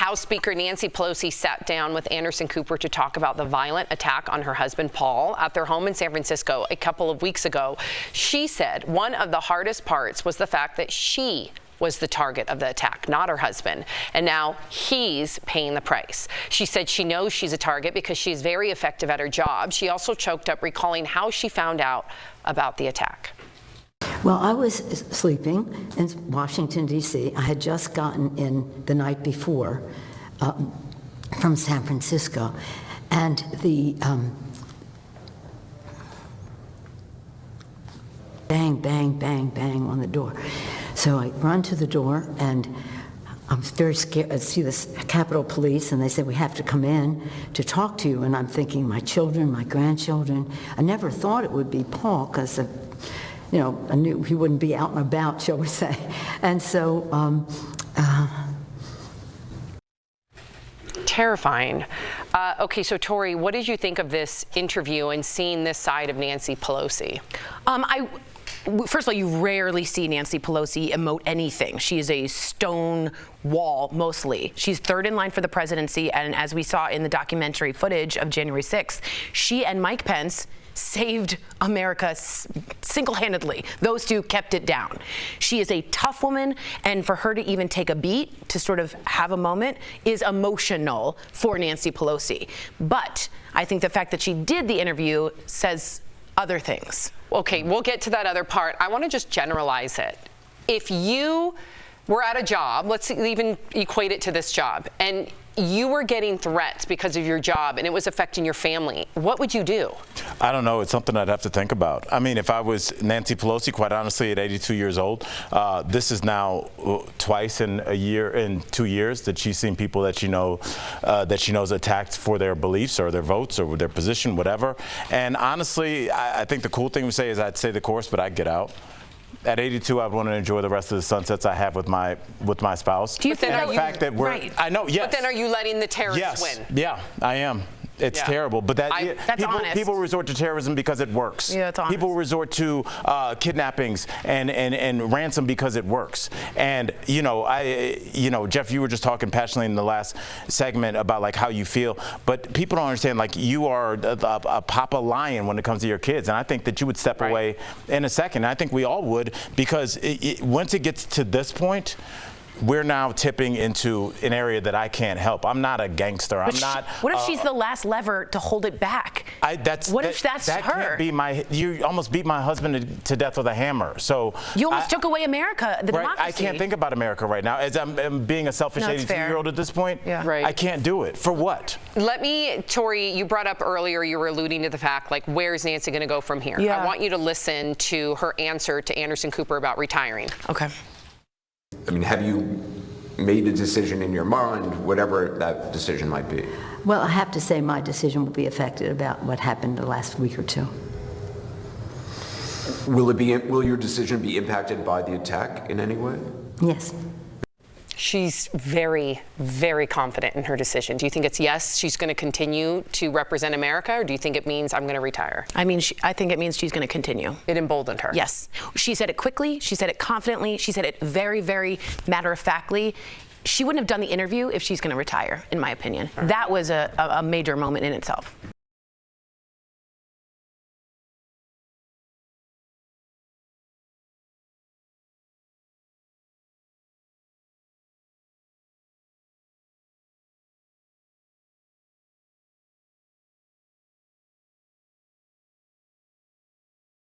House Speaker Nancy Pelosi sat down with Anderson Cooper to talk about the violent attack on her husband, Paul, at their home in San Francisco a couple of weeks ago. She said one of the hardest parts was the fact that she was the target of the attack, not her husband. And now he's paying the price. She said she knows she's a target because she's very effective at her job. She also choked up recalling how she found out about the attack. Well, I was sleeping in Washington, D.C. I had just gotten in the night before from San Francisco, and the bang, bang, bang, bang on the door. So I run to the door, and I'm very scared. I see this Capitol Police, and they said, "We have to come in to talk to you." And I'm thinking, my children, my grandchildren. I never thought it would be Paul, because you know, I knew he wouldn't be out and about, shall we say. And so, terrifying. Okay, so Tori, what did you think of this interview and seeing this side of Nancy Pelosi? First of all, you rarely see Nancy Pelosi emote anything. She is a stone wall, mostly. She's third in line for the presidency, and as we saw in the documentary footage of January 6th, she and Mike Pence saved America single-handedly. Those two kept it down. She is a tough woman, and for her to even take a beat, to sort of have a moment, is emotional for Nancy Pelosi. But I think the fact that she did the interview says other things. Okay, we'll get to that other part. I want to just generalize it. If you were at a job, let's even equate it to this job, and you were getting threats because of your job and it was affecting your family, what would you do? I don't know. It's something I'd have to think about. I mean, if I was Nancy Pelosi, quite honestly, at 82 years old, this is now twice in 2 years that she's seen people that she knows attacked for their beliefs or their votes or their position, whatever. And honestly, I think the cool thing to say is I'd say the course, but I'd get out. At 82, I'd want to enjoy the rest of the sunsets I have with my spouse. Do you think the fact that we're right. I know, yes. But then are you letting the terrorists win? Yeah, I am. It's terrible, but that's honest. People resort to terrorism because it works. Yeah, it's honest. People resort to kidnappings and ransom because it works. And Jeff, you were just talking passionately in the last segment about like how you feel, but people don't understand. Like, you are a papa lion when it comes to your kids, and I think that you would step away in a second. I think we all would, because once it gets to this point, we're now tipping into an area that I can't help. I'm not a gangster. What if she's the last lever to hold it back? If that's her? Can't be you almost beat my husband to death with a hammer. So you almost took away America, the democracy. I can't think about America right now. As I'm being a selfish 82-year-old at this point. Yeah. Right. I can't do it. For what? Tori, you brought up earlier, you were alluding to the fact, like, where's Nancy going to go from here? Yeah. I want you to listen to her answer to Anderson Cooper about retiring. Okay. I mean, have you made a decision in your mind, whatever that decision might be? well, I have to say my decision will be affected about what happened the last week or two. Will your decision be impacted by the attack in any way? Yes. She's very, very confident in her decision. Do you think it's yes, she's going to continue to represent America, or do you think it means I'm going to retire? I mean, I think it means she's going to continue. It emboldened her. Yes. She said it quickly. She said it confidently. She said it very, very matter-of-factly. She wouldn't have done the interview if she's going to retire, in my opinion. That was a major moment in itself.